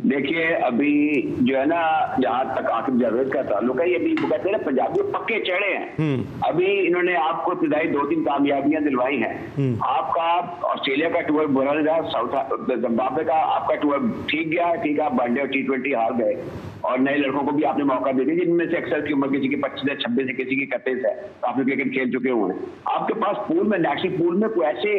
देखिए अभी जो है ना, जहां तक आकिब जावेद का ताल्लुक है, ये भी कहते हैं ना पंजाबी पक्के चढ़े हैं। अभी इन्होंने आपको इब्तदाई 2-3 कामयाबियां दिलवाई हैं। आपका ऑस्ट्रेलिया का टूर बुरा नहीं रहा, साउथ जिम्बाब्वे का आपका टूर ठीक गया, ठीक है, वनडे और T20 हार गए, और नए लड़कों को भी आपने मौका दे दिया, जिनमें से अक्सर की उम्र किसी की 25 से 26 है, किसी की 31 है, काफी क्रिकेट खेल चुके हुए हैं। आपके पास पूल में, नेशनल पूल में कोई ऐसे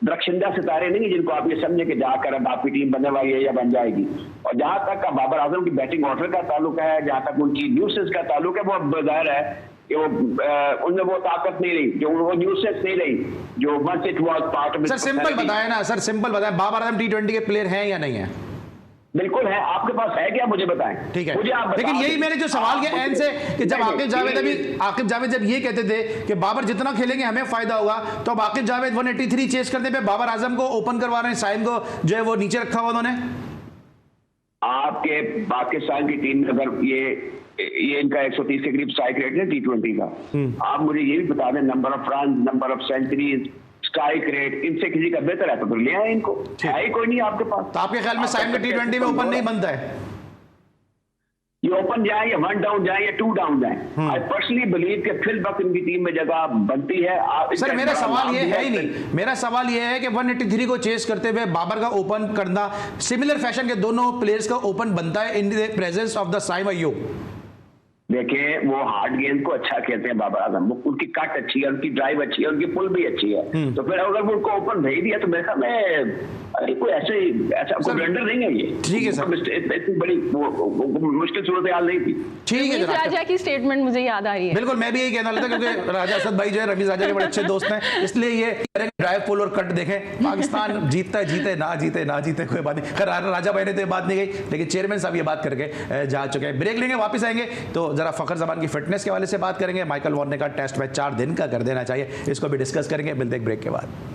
दरख्शिंदा सितारे नहीं है जिनको आप ये समझे कि जाकर अब आपकी टीम बनने वाली है या बन जाएगी। और जहां तक का बाबर आजम की बैटिंग ऑर्डर का ताल्लुक है, जहां तक उनकी न्यूसेस का ताल्लुक है, वो अब जाहिर है कि वो उनमें वो ताकत नहीं रही, जो वो न्यूसेस नहीं रही, जो once it was part of. Sir simple बताएं ना, सर सिंपल बताएं, बाबर आजम T20 के प्लेयर हैं या नहीं है? बिल्कुल है, आपके पास है क्या मुझे बताएं। ठीक है, मुझे आप लेकिन यही मैंने जो सवाल किया एन से कि जब आकिब जावेद जब ये कहते थे कि बाबर जितना खेलेंगे हमें फायदा होगा, तो अब आकिब जावेद 183 चेस करने पे बाबर आजम को ओपन करवा रहे हैं, साइम को जो है वो नीचे रखा हुआ उन्होंने। आपके पाकिस्तान की टीम में अगर ये इनका 130 के करीब स्ट्राइक रेट है T20 का, आप मुझे ये भी बता दें number of run, number of centuries, strike rate, इनसे किसी का बेहतर है तो ले आए इनको, है ही कोई नहीं आपके पास। तो आपके ख्याल में साइम का T20 में ओपन नहीं बनता है? ये ओपन जाए या 1 डाउन जाए या 2 डाउन जाए, आई पर्सनली बिलीव कि फिल वक्त इनकी टीम में जगह बनती है। सर मेरा सवाल ये है ही नहीं, मेरा सवाल ये है कि 183 को चेस करते हुए बाबर का ओपन करना सिमिलर फैशन के दोनों प्लेयर्स का ओपन बनता है in the presence of the Saim Ayub. देखिए वो हार्ड गेंद को अच्छा खेलते हैं बाबर आजम, उनकी कट अच्छी है, उनकी ड्राइव अच्छी है, उनकी पुल भी अच्छी है, तो फिर अगर वो उनको ओपन भेज दिया तो मेरे ख्याल में कोई ऐसा कोई ब्लंडर नहीं है ये। ठीक है सर, इतनी बड़ी मुश्किल सूरत हाल नहीं थी। ठीक है, राजा की स्टेटमेंट मुझे याद आ रही है। बिल्कुल, मैं भी यही कहना था क्योंकि राजा असद भाई जो है रमीज राजा के बड़े अच्छे दोस्त हैं, इसलिए ये ड्राइव पुल और कट देखें, पाकिस्तान जीतता है, जीते ना जीते कोई बात नहीं। राजा भाई ने तो ये बात नहीं कही, लेकिन चेयरमैन साहब ये बात करके जा चुके हैं। ब्रेक लेंगे, वापस आएंगे तो जरा फखर जमान की फिटनेस के हवाले से बात करेंगे। माइकल वॉर्न ने कहा टेस्ट मैच 4 दिन का कर देना चाहिए, इसको भी डिस्कस करेंगे। मिलते हैं ब्रेक के बाद।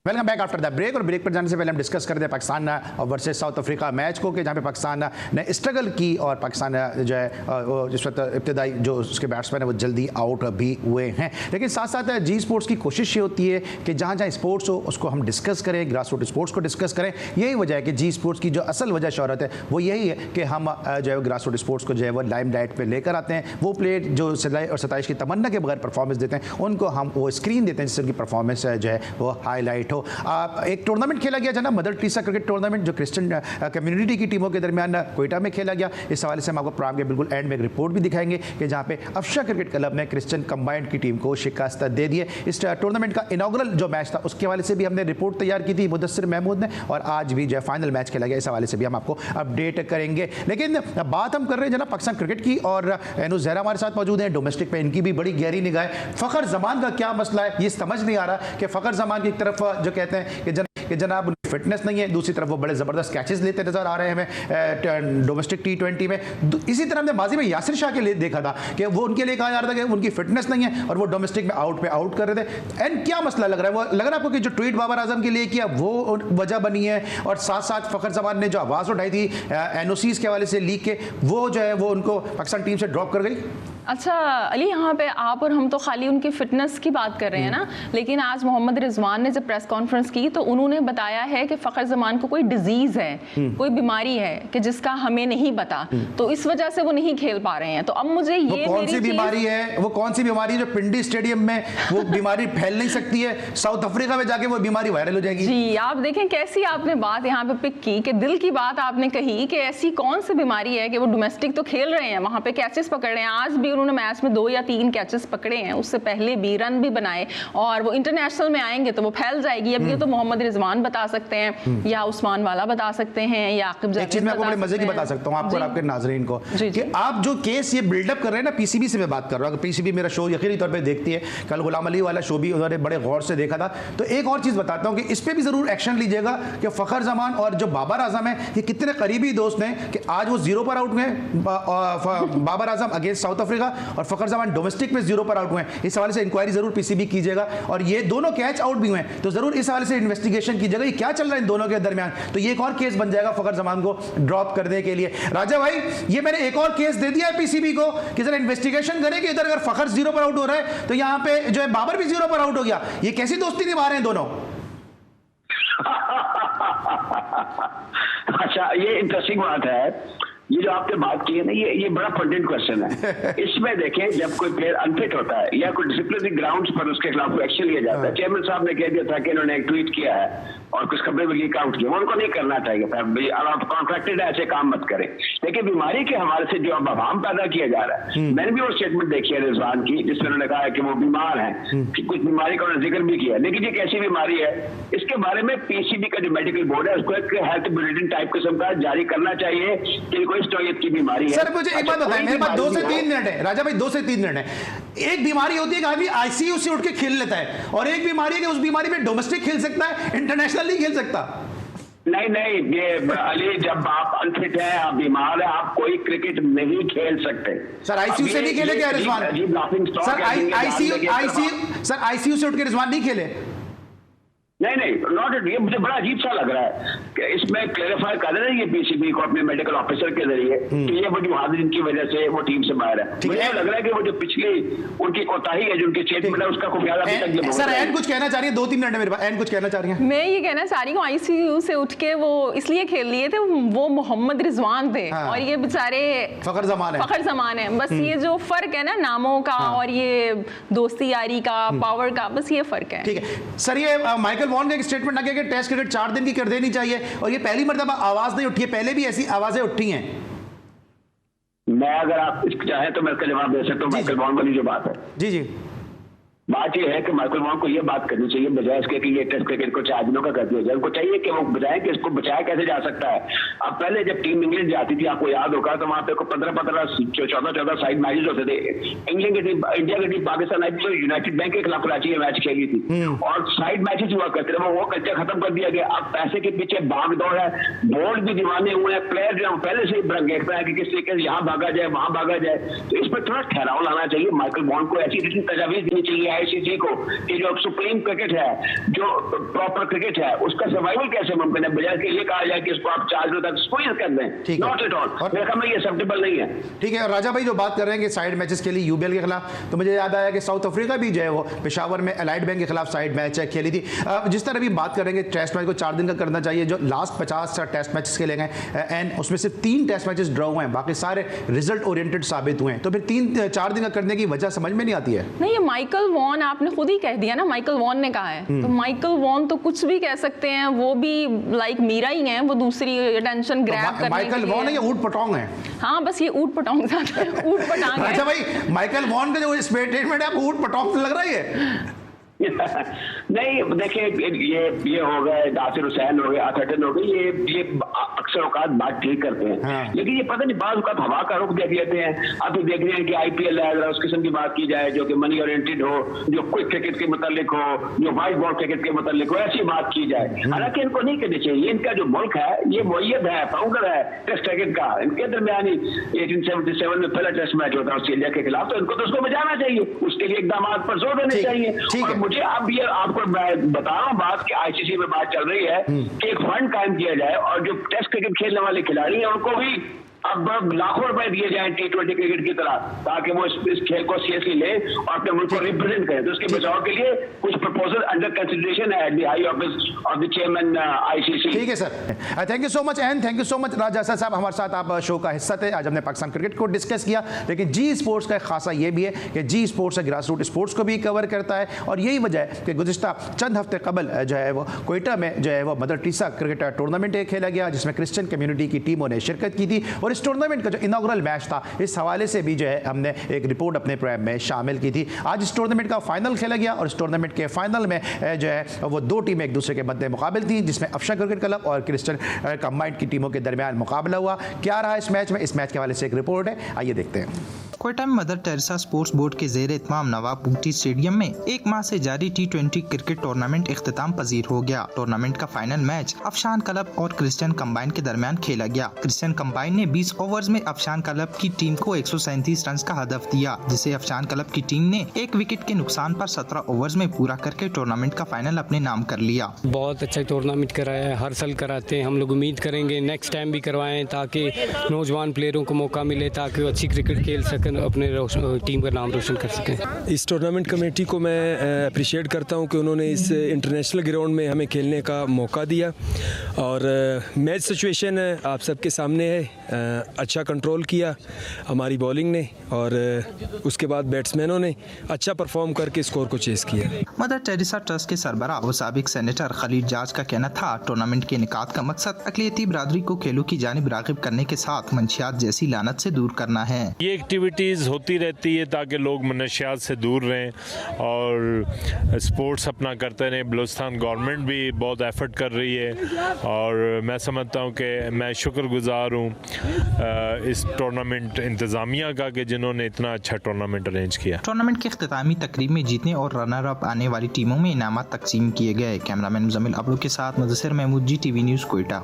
Welcome back after the break. और ब्रेक पर जाने से पहले हम डिस्कस करते हैं Pakistan versus South Africa match को, कि जहां पे पाकिस्तान ने स्ट्रगल की और पाकिस्तान जो है जिस वक्त इब्तदाई जो उसके बैट्समैन है वो जल्दी आउट भी हुए हैं। लेकिन साथ साथ जी स्पोर्ट्स की कोशिश ये होती है कि जहाँ जहाँ स्पोर्ट्स हो उसको हम डिस्कस करें, ग्रास रूट स्पोर्ट्स को डिस्कस करें। यही वजह है कि जी स्पोर्ट्स की जो असल वजह शोहरत है वो यही है कि हम जो है ग्रास रूट स्पोर्ट्स को जो है वो लाइम लाइट पर लेकर आते हैं। वो प्लेयर जो सिलाई और सताइश की तमन्ना के बगैर परफॉर्मेंस देते हैं उनको हम वो स्क्रीन देते हैं जिससे उनकी परफॉर्मेंस जो है वो हाईलाइट हो। एक टूर्नामेंट खेला गया जना, मदर टीसा क्रिकेट टूर्नामेंट, जो क्रिश्चियन कम्युनिटी की टीमों के दरमियान कोयटा में खेला गया। इस हवाले से हम आपको प्रोग्राम के बिल्कुल एंड में एक रिपोर्ट भी दिखाएंगे कि जहां पे अफशा क्रिकेट क्लब ने क्रिश्चियन कंबाइंड की टीम को शिकस्त दे दी है। इस टूर्नामेंट का इनॉग्रल जो मैच था उसके हवाले से भी हमने रिपोर्ट तैयार की थी मुदस्सिर महमूद ने, और आज भी जो फाइनल मैच खेला गया इस हवाले से भी हम आपको अपडेट करेंगे। लेकिन बात हम कर रहे हैं जना पाकिस्तान क्रिकेट की, और एनु जहरा हमारे साथ मौजूद है। डोमेस्टिक पे इनकी भी बड़ी गहरी निगाह है। फखर जमान का क्या मसला है ये समझ नहीं आ रहा कि फखर जमान की तरफ जो कहते हैं कि जनाब उनकी फिटनेस नहीं है, दूसरी तरफ वो बड़े ज़बरदस्त कैचेस लेते नजर आ रहे हैं हमें डोमेस्टिक T20 में। इसी तरह हमने माजी में यासिर शाह के लिए देखा था कि वो उनके लिए कहा जा रहा था कि उनकी फिटनेस नहीं है और वो डोमेस्टिक में आउट पे आउट कर रहे थे। एंड क्या मसला लग रहा है, वो लग रहा है आपको कि जो ट्वीट बाबर आजम के लिए किया वो वजह बनी है, और साथ साथ फखर जमान ने जो आवाज़ उठाई थी NOCs के हवाले से लीक के, वो जो है वो उनको पाकिस्तान टीम से ड्रॉप कर गई। अच्छा अली, यहाँ पे आप और हम तो खाली उनकी फिटनेस की बात कर रहे हैं ना, लेकिन आज मोहम्मद रिजवान ने जब प्रेस कॉन्फ्रेंस की तो उन्होंने बताया है कि फखर जमान को कोई डिजीज है, कोई बीमारी है कि जिसका हमें नहीं पता, तो इस वजह से वो नहीं खेल पा रहे हैं। तो अब मुझे ये कौन सी बीमारी है, वो कौन सी बीमारी है जो पिंडी स्टेडियम में वो बीमारी फैल नहीं सकती है, साउथ अफ्रीका में जाके वो बीमारी वायरल हो जाएगी। जी आप देखें कैसी आपने बात यहाँ पे पिक की कि दिल की बात आपने कही कि ऐसी कौन सी बीमारी है कि वो डोमेस्टिक तो खेल रहे हैं, वहां पे कैचेस पकड़ रहे हैं। आज भी उन्होंने मैच में 2 या 3 कैचेस पकड़े हैं, उससे पहले भी रन भी बनाए, और वो इंटरनेशनल में आएंगे तो वो फैल जाएगी। अब ये तो मोहम्मद रिजवान बता सकते हैं, या उस्मान वाला बता सकते हैं, या आकिब जावेद। एक चीज मैं आपको बड़े मजे की बता सकता हूं आपको और आपके नाजरीन को, कि आप जो केस ये बिल्डअप कर रहे हैं ना, पीसीबी से मैं बात कर रहा हूं, पीसीबी मेरा शो यकीनी तौर पे देखती है, कल गुलाम अली वाला शो भी उन्होंने बड़े गौर से देखा था। तो एक और चीज बताता हूं कि इस पे भी जरूर एक्शन लीजिएगा कि फखर जमान और जो बाबर आजम है ये कितने करीबी दोस्त हैं कि आज वो 0 पर आउट हुए, Babar Azam against south Africa, और फखर जमान डोमेस्टिक में 0 पर आउट हुए। इस हवाले से इंक्वायरी जरूर पीसीबी कीजिएगा, और ये दोनों कैच आउट भी हुए तो जरूर इस हवाले से इन्वेस्टिगेशन कीजिएगा ये क्या चल रहा है इन दोनों के दरमियान। तो ये एक और केस बन जाएगा फखर जमान को ड्रॉप करने के लिए। राजा भाई ये मैंने एक और केस दे दिया है पीसीबी को कि जरा इन्वेस्टिगेशन करें कि इधर अगर फखर 0 पर आउट हो रहा है तो यहाँ पे जो है बाबर भी 0 पर आउट हो गया। ये कैसी दोस्ती निभा रहे हैं दोनों? अच्छा ये इंटरेस्टिंग बात है, ये जो आपने बात की है ना, ये बड़ा पर्टिनेंट क्वेश्चन है। इसमें देखें जब कोई प्लेयर अनफिट होता है या कोई डिसिप्लिनरी ग्राउंड्स पर उसके खिलाफ एक्शन लिया जाता है, चेयरमैन साहब ने कह दिया था कि इन्होंने एक ट्वीट किया है और कुछ खबरें भी लीक आउट की, उनको नहीं करना चाहिए था, आप कॉन्ट्रैक्टेड है ऐसे काम मत करें। लेकिन बीमारी के हवाले से जो अब आवाम पैदा किया जा रहा है, मैंने भी वो स्टेटमेंट देखी है रिजवान की जिसमें उन्होंने कहा है कि वो बीमार है, कि कुछ बीमारी का उन्होंने जिक्र भी किया, लेकिन ये कैसी बीमारी है इसके बारे में पीसीबी का जो मेडिकल बोर्ड है उसको एक हेल्थ बुलेटिन टाइप किस्म का जारी करना चाहिए कि कोई इस नौयत की बीमारी है। सर मुझे एक बात बताएं, मेरे पास 2 से 3 मिनट है राजा भाई, 2 से 3 मिनट है। एक बीमारी होती है कि आदमी आईसीयू से उठ के खेल लेता है, और एक बीमारी है कि उस बीमारी में डोमेस्टिक खेल सकता है, इंटरनेशनल नहीं खेल सकता। नहीं ये अली जब आप अनफिट हैं, आप बीमार हैं, आप कोई क्रिकेट नहीं खेल सकते। सर आईसीयू से नहीं खेले क्या रिजवान? सर आईसीयू से उठ के रिजवान नहीं खेले? नहीं नॉट, ये मुझे बड़ा अजीब सा लग रहा है कि इसमें क्लेरिफाई कर रहे हैं ये पीसीबी को अपने मेडिकल ऑफिसर के जरिए कि ये वो जो हादसे जिनकी वजह से वो टीम से बाहर है। मुझे लग रहा है कि वो जो पिछली उनकी कोताही है जो उनकी स्टेटमेंट है उसका खुफिया अभी तक। सर एन कुछ कहना चाह रही है, 2-3 मिनट है मेरे पास, एन कुछ कहना चाह रही है। मैं ये कहना चाह रही हूँ आईसीयू से उठ के वो इसलिए खेल लिए थे, वो मोहम्मद रिजवान थे और ये बेचारे फखर जमान है। बस ये जो फर्क है ना नामों का और ये दोस्ती यारी का, पावर का, बस ये फर्क है। ठीक है सर, ये माइकल वॉन का एक स्टेटमेंट आ गया कि टेस्ट क्रिकेट 4 दिन की कर देनी चाहिए और ये पहली मर्तबा आवाज नहीं उठी है, पहले भी ऐसी आवाजें उठी हैं। मैं अगर आप चाहें तो मैं इसका जवाब दे सकता हूँ। माइकल वॉन वाली जो बात है, जी बात यह है कि माइकल वॉन को यह बात करनी चाहिए बजाय इसके कि ये टेस्ट क्रिकेट को 4 दिनों का कर दिया जाए। उनको चाहिए कि वो बजाय कि इसको बचाया कैसे जा सकता है। अब पहले जब टीम इंग्लैंड जाती थी, आपको याद होगा, तो वहां पे 15-15 14 साइड मैचेस होते थे। इंग्लैंड की टीम, इंडिया की टीम पाकिस्तान आई तो यूनाइटेड बैंक के खिलाफ कराची में मैच खेली थी और साइड मैचेस हुआ करते थे। वो कल्चर खत्म कर दिया गया। अब पैसे के पीछे भाग दौड़ है, बोर्ड भी दीवाने हुए हैं, प्लेयर जो पहले से ही देखते हैं कि किस तरीके से यहाँ भागा जाए वहां भागा जाए। तो इस पर थोड़ा ठहराव लाना चाहिए। माइकल वॉन को ऐसी तजावीज देनी चाहिए आईसीसी को कि जो सुप्रीम क्रिकेट है, जो प्रॉपर क्रिकेट है, उसका सर्वाइवल कैसे मुमकिन है, बजाय कि ये कहा जाए कि इसको आप 4 दिनों तक स्क्वीज कर दें। नॉट एट ऑल, मेरे ख्याल में ये एक्सेप्टेबल नहीं है। ठीक है। और राजा भाई जो बात कर रहे हैं कि साइड मैचेस के लिए यूबीएल के खिलाफ, तो मुझे याद आया कि साउथ अफ्रीका भी जो है वो पेशावर में एलाइड बैंक के खिलाफ साइड मैच खेली थी। जिस तरह भी बात करेंगे टेस्ट मैच को 4 दिन का करना चाहिए, जो लास्ट 50 टेस्ट मैचेस खेले गए एंड उसमें सिर्फ 3 टेस्ट मैचेस ड्रॉ हुए हैं, बाकी सारे रिजल्ट ओरिएंटेड साबित हुए हैं। तो फिर 3-4 दिन का करने की वजह समझ में नहीं आती है। नहीं, ये माइकल वॉन आपने खुद ही कह दिया ना, माइकल वॉन ने कहा है, तो माइकल वॉन तो कुछ भी कह सकते हैं। वो भी लाइक मीरा ही है, वो दूसरी अटेंशन ग्रैब करने के लिए। माइकल वॉन है या ऊट पटांग है? हाँ, बस ये ऊट पटांग ज्यादा है, ऊट पटांग है। अच्छा भाई, माइकल वॉन का जो स्टेटमेंट है आपको ऊट पटांग लग रहा है? नहीं देखिए, ये हो गए नासिर हुसैन हो गए, अथर्टन हो गए, ये अक्सर औकात बात ठीक करते हैं। हाँ। लेकिन ये पता नहीं बात औकात हवा का रुख देख लेते हैं। अब देख रहे हैं कि आईपीएल है, अगर उस किस्म की बात की जाए जो कि मनी ओरिएंटेड हो, जो क्विक क्रिकेट के मुतालिक हो, जो व्हाइट बॉल क्रिकेट के मुतालिक हो, ऐसी बात की जाए। हालांकि इनको नहीं करनी चाहिए। इनका जो मुल्क है ये मुय्यद है, फाउंडर है टेस्ट क्रिकेट का। इनके दरमियान 1877 में पहला टेस्ट मैच होता है ऑस्ट्रेलिया के खिलाफ, तो इनको तो उसको बचाना चाहिए, उसके लिए इकदाम पर जोर देने चाहिए। मुझे अब ये आपको मैं बता रहा हूँ बात कि आईसीसी में बात चल रही है कि एक फंड कायम किया जाए और जो टेस्ट क्रिकेट खेलने वाले खिलाड़ी हैं उनको भी अब लाखों रुपए दिए जाएं T20 क्रिकेट की तरह, ताकि वो इस खेल को सीरियसली ले और अपने मुल्क को रिप्रेजेंट करें। तो उसके बचाव के लिए कुछ प्रपोजल अंडर कंसिडरेशन है at the high office of the chairman ICC. ठीक है sir, thank you so much and thank you so much राजा साहब, हमारे साथ आप शो का हिस्सा थे। आज हमने पाकिस्तान क्रिकेट को डिस्कस किया, लेकिन जी स्पोर्ट्स का खासा ये भी है कि जी स्पोर्ट्स ग्रास रूट स्पोर्ट्स को भी कवर करता है और यही वजह है कि गुज़िश्ता चंद हफ्ते कबल जो है वो कोयटा में जो है वो मदर टीसा क्रिकेट टूर्नामेंट खेला गया, जिसमें क्रिश्चियन कम्युनिटी की टीमों ने शिरकत की थी और इस टूर्नामेंट का जो इनॉग्रल मैच था, इस हवाले से भी जो है हमने एक रिपोर्ट अपने प्रोग्राम में शामिल की थी। आज इस टूर्नामेंट का फाइनल खेला गया और इस टूर्नामेंट के फाइनल में जो है वो 2 टीमें एक दूसरे के मद्दे मुकाबिल थी, जिसमें अफशान क्रिकेट क्लब और क्रिश्चियन कंबाइंड की टीमों के दरमियान मुकाबला हुआ। क्या रहा इस मैच में, इस मैच के हवाले से एक रिपोर्ट है, आइए देखते हैं। कोयटा में मदर टेरेसा स्पोर्ट्स बोर्ड के ज़ेर इत्माम नवाब बूटी स्टेडियम में 1 माह से जारी T20 क्रिकेट टूर्नामेंट इख्तिताम पजीर हो गया। टूर्नामेंट का फाइनल मैच अफशान क्लब और क्रिश्चियन कंबाइन के दरमियान खेला गया। क्रिश्चियन कंबाइन ने 20 ओवर्स में अफशान क्लब की टीम को 137 रन का हदफ दिया, जिसे अफशान क्लब की टीम ने 1 विकेट के नुकसान पर 17 ओवर्स में पूरा करके टूर्नामेंट का फाइनल अपने नाम कर लिया। बहुत अच्छा टूर्नामेंट कराया है, हर साल कराते हैं। हम लोग उम्मीद करेंगे नेक्स्ट टाइम भी करवाएं ताकि नौजवान प्लेयरों को मौका मिले, ताकि वो अच्छी क्रिकेट खेल सकें, अपने टीम का नाम रोशन कर सकें। इस टूर्नामेंट कमेटी को मैं अप्रिशिएट करता हूं कि उन्होंने इस इंटरनेशनल ग्राउंड में हमें खेलने का मौका दिया और मैच सिचुएशन आप सबके सामने है। अच्छा कंट्रोल किया हमारी बॉलिंग ने और उसके बाद बैट्समैनों ने अच्छा परफॉर्म करके स्कोर को चेस किया। मदर टेरेसा ट्रस्ट के सरबराह और साबिक सेनेटर खलील जाज का कहना था, टूर्नामेंट के इनेकाद का मकसद अक़लियती बिरादरी को खेलों की जानिब राग़िब करने के साथ मंशियात जैसी लानत से दूर करना है। ये एक्टिविटीज़ होती रहती है ताकि लोग मनशियात से दूर रहें और स्पोर्ट्स अपना करते रहें। बलूचिस्तान गवर्नमेंट भी बहुत एफर्ट कर रही है और मैं समझता हूँ कि मैं शुक्रगुजार हूँ इस टूर्नामेंट इंतज़ामिया का कि जिन्होंने इतना अच्छा टूर्नामेंट अरेंज किया। टूर्नामेंट की इख्तितामी तकरीब में जीतने और रनर अप आने वाली टीमों में इनामात तकसीम किए गए। कैमरामैन मुज़म्मिल अबरू के साथ मुदस्सिर महमूद, GTV न्यूज़, कोयटा।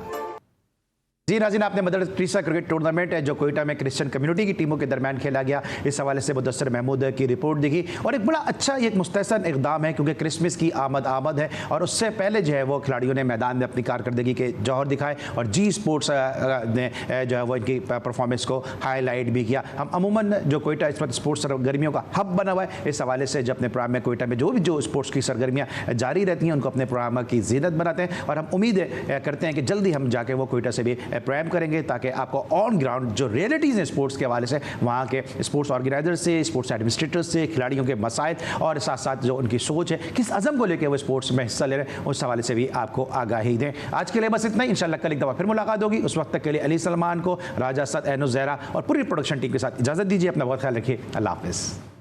जी नाज़रीन, आपने मदर टेरेसा क्रिकेट टूर्नामेंट जो कोयटा में क्रिश्चियन कम्युनिटी की टीमों के दरमियान खेला गया, इस हवाले से मुदस्सिर महमूद की रिपोर्ट देखी और एक बड़ा अच्छा एक मुस्तहसन इक़दाम है क्योंकि क्रिसमस की आमद है और उससे पहले जो है वो खिलाड़ियों ने मैदान में अपनी कारकर्दगी के जौहर दिखाए और जी स्पोर्ट्स ने जो है वो इनकी परफॉर्मेंस को हाईलाइट भी किया। हम अमूमन जो कोयटा इस वक्त स्पोर्ट्स सरगर्मियों का हब बना हुआ है, इस हवाले से जब अपने प्रोग्राम में कोयटा में जो स्पोर्ट्स की सरगर्मियाँ जारी रहती हैं उनको अपने प्रोग्राम की जीनत बनाते हैं और हम उम्मीद करते हैं कि जल्दी हम जाके वो कोयटा से भी प्रोग्राम करेंगे ताकि आपको ऑन ग्राउंड जो रियलिटीज़ हैं स्पोर्ट्स के हवाले से, वहाँ के स्पोर्ट्स ऑर्गेनाइजर से, स्पोर्ट्स एडमिनिस्ट्रेटर से, खिलाड़ियों के मसाइल और साथ साथ जो उनकी सोच है, किस अज़म को लेकर वो स्पोर्ट्स में हिस्सा ले रहे हैं, उस हवाले से भी आपको आगाही दें। आज के लिए बस इतना ही, इंशाल्लाह कल एक दफ़ा फिर मुलाकात होगी। उस वक्त तक के लिए अली सलमान को, राजा सद, एनो ज़हरा और पूरी प्रोडक्शन टीम के साथ इजाज़त दीजिए। अपना बहुत ख्याल रखिए। अल्लाह हाफ़िज़।